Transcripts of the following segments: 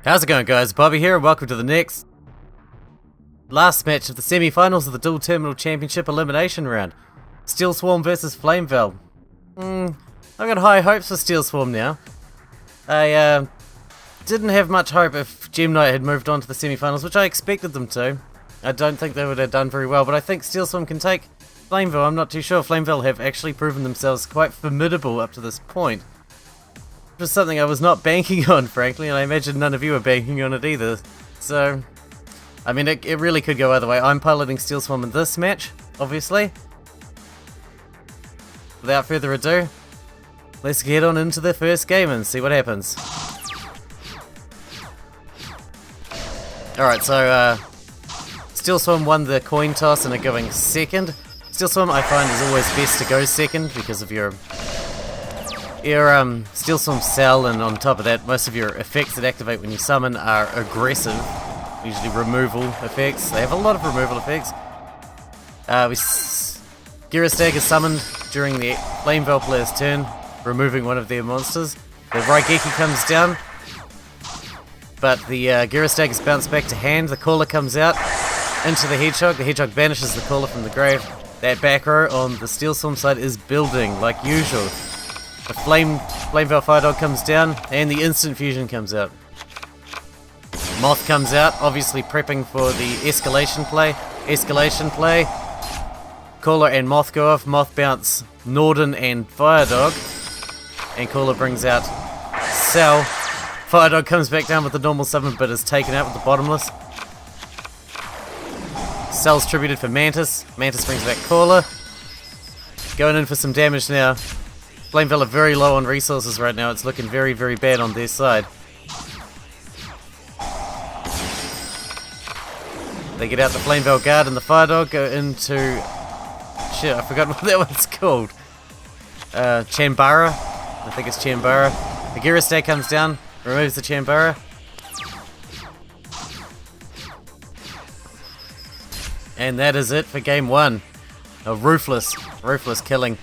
How's it going, guys? Bobby here and welcome to the last match of the semi-finals of the Duel Terminal Championship elimination round. Steelswarm versus Flamvell. I've got high hopes for Steelswarm now. I didn't have much hope if Gem Knight had moved on to the semi-finals, which I expected them to. I don't think they would have done very well, but I think Steelswarm can take Flamvell. I'm not too sure. Flamvell have actually proven themselves quite formidable up to this point. Which was something I was not banking on, frankly, and I imagine none of you are banking on it either. So, I mean, it really could go either way. I'm piloting Steelswarm in this match, obviously. Without further ado, let's get on into the first game and see what happens. Alright, so, Steelswarm won the coin toss and are going second. Steelswarm, I find, is always best to go second because of your Steelswarm cell, and on top of that, most of your effects that activate when you summon are aggressive, usually removal effects. They have a lot of removal effects. Girastag is summoned during the Flamvell player's turn, removing one of their monsters. The Raigeki comes down, but the Girastag is bounced back to hand. The Caller comes out into the Hedgehog. The Hedgehog banishes the Caller from the grave. That back row on the Steelswarm side is building, like usual. The Flamvell Fire Dog comes down, and the Instant Fusion comes out. Moth comes out, obviously prepping for the escalation play. Caller and Moth go off. Moth bounce Norden and Fire Dog, and Caller brings out Cell. Fire Dog comes back down with the normal summon, but is taken out with the Bottomless. Cell's tributed for Mantis. Mantis brings back Caller. Going in for some damage now. Flamvell are very low on resources right now. It's looking very, very bad on their side. They get out the Flamvell Guard and the Fire Dog go into... Shit, I forgot what that one's called. Chambara. I think it's Chambara. The Girastag comes down, removes the Chambara. And that is it for game one. A ruthless killing.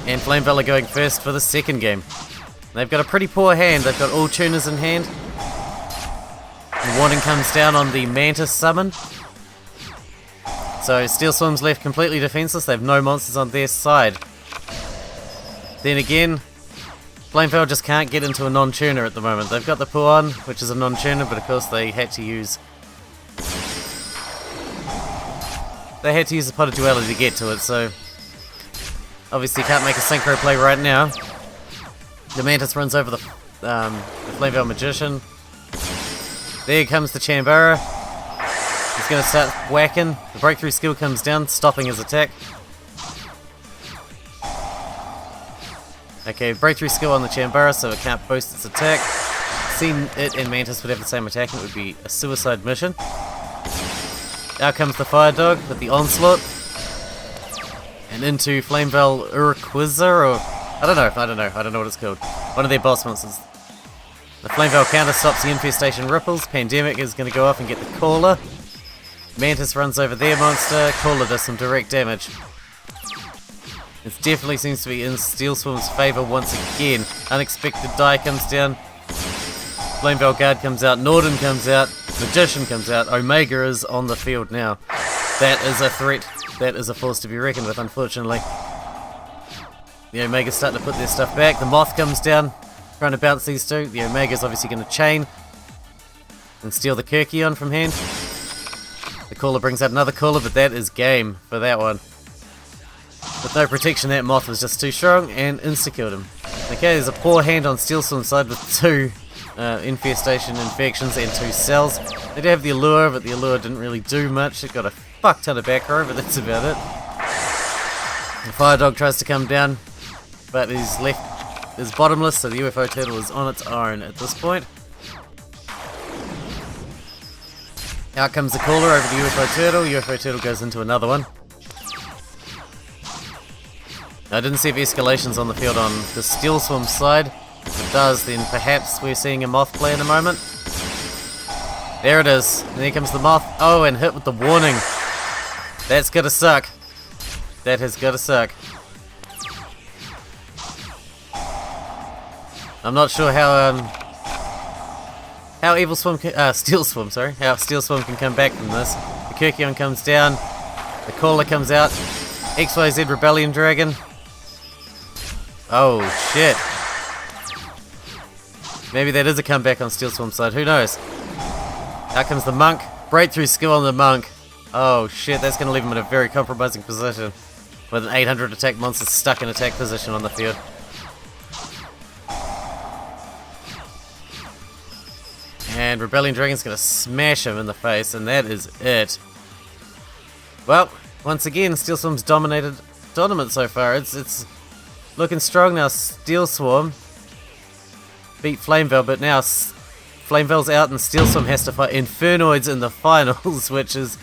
And Flamvell are going first for the second game. They've got a pretty poor hand. They've got all tuners in hand. The warning comes down on the Mantis summon. So Steelswarm's left completely defenseless. They have no monsters on their side. Then again, Flamvell just can't get into a non-tuner at the moment. They've got the Puan, which is a non-tuner, but of course they had to use... the Pot of Duality to get to it, so... Obviously can't make a synchro play right now. The Mantis runs over the Flamvell Magician. There comes the Chambara. He's going to start whacking. The breakthrough skill comes down, stopping his attack. Okay, breakthrough skill on the Chambara, so it can't boost its attack. Seeing it and Mantis would have the same attack, and it would be a suicide mission. Out comes the Fire Dog with the Onslaught. And into Flamvell Urquiza, or... I don't know what it's called. One of their boss monsters. The Flamvell counter stops the Infestation Ripples. Pandemic is going to go off and get the Caller. Mantis runs over their monster. Caller does some direct damage. It definitely seems to be in Steelswarm's favour once again. Unexpected die comes down. Flamvell Guard comes out. Norden comes out. Magician comes out. Omega is on the field now. That is a threat. That is a force to be reckoned with, unfortunately. The Omega's starting to put their stuff back. The Moth comes down, trying to bounce these two. The Omega's obviously going to chain and steal the Kirkion from hand. The Caller brings out another Caller, but that is game for that one. With no protection, that Moth was just too strong and insta-killed him. Okay, there's a poor hand on Steelswarm's side with two Infestation Infections and two Cells. They do have the Allure, but the Allure didn't really do much. It got a fuck ton of back row, but that's about it. The Fire Dog tries to come down, but he's left is bottomless, so the UFO Turtle is on its own at this point. Out comes the Caller over the UFO Turtle. UFO Turtle goes into another one. I didn't see if Escalation's on the field on the Steelswarm side. If it does, then perhaps we're seeing a Moth play in a moment. There it is. And here comes the Moth. Oh, and hit with the warning. That's gonna suck. That has gotta suck. I'm not sure how how Steelswarm, sorry, how Steelswarm can come back from this. The Kyrkion comes down, the Caller comes out, XYZ Rebellion Dragon. Oh shit. Maybe that is a comeback on Steelswarm's side, who knows? Out comes the Monk, breakthrough skill on the Monk. Oh shit, that's going to leave him in a very compromising position. With an 800 attack monster stuck in attack position on the field. And Rebellion Dragon's going to smash him in the face, and that is it. Well, once again, Steelswarm's dominated tournament so far. It's looking strong now. Steelswarm beat Flamvell, but now Flamvell's out and Steelswarm has to fight Infernoids in the finals, which is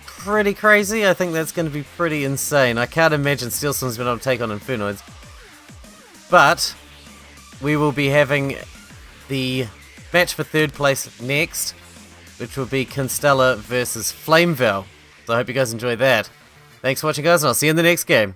pretty crazy. I think that's going to be pretty insane. I can't imagine Steelswarm's been able to take on Infernoids. But we will be having the match for third place next, which will be Constella versus Flamvell. So I hope you guys enjoy that. Thanks for watching, guys, and I'll see you in the next game.